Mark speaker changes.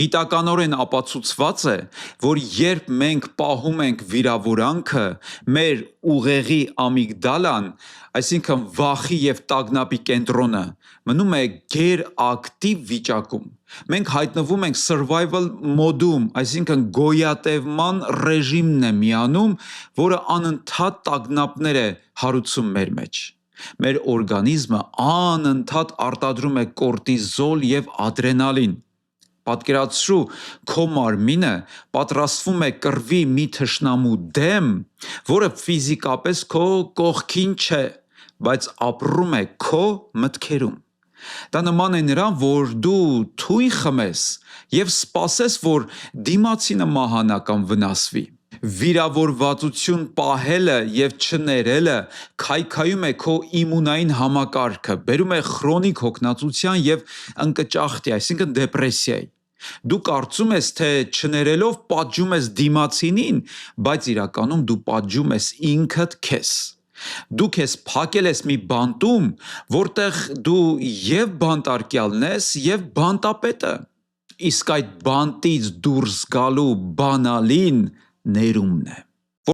Speaker 1: Գիտականորեն ապացուցված է, որ երբ մենք պահում ենք վիրավորանքը, մեր ուղեղի ամիգդալան, այսինքն վախի և տագնապի կենտրոնը, մնում է գերակտիվ վիճակում։ Մենք հայտնվում ենք survival մոդում, այսինքն գոյատևման ռեժիմն է միանում, որը անընդհատ տագնապներ է հարուցում մեր մեջ։ Մեր օրգանիզմը անընդհատ արտադրում է կորտիզոլ և ադրենալին։ Պատկերացրու, քո մարմինը պատրաստվում է կռվի մի թշնամու դեմ, որը ֆիզիկապես քո կողքին չէ, բայց ապրում է քո մտքերում։ Դա նման է նրան, որ դու թույն խմես և սպասես, որ դիմացինը մահանա կամ վնասվի։ Վիրավորվածություն պահելը և չներելը քայքայում է քո իմունային համակարգը, բերում է խրոնիկ հոգնածության և ընկճախտի, այսինքն դեպրեսիայի։ Դու կարծում ես, թե չներելով պատժում ես դիմացինին, բայց իրականում դու պատժում ես ինքդ քեզ։ Դու քեզ փակել ես մի բանտում, որտեղ դու և բանտարկյալն ես, և բանտապետը, իսկ այդ բանտից դուրս գալու բանալին ներումն է։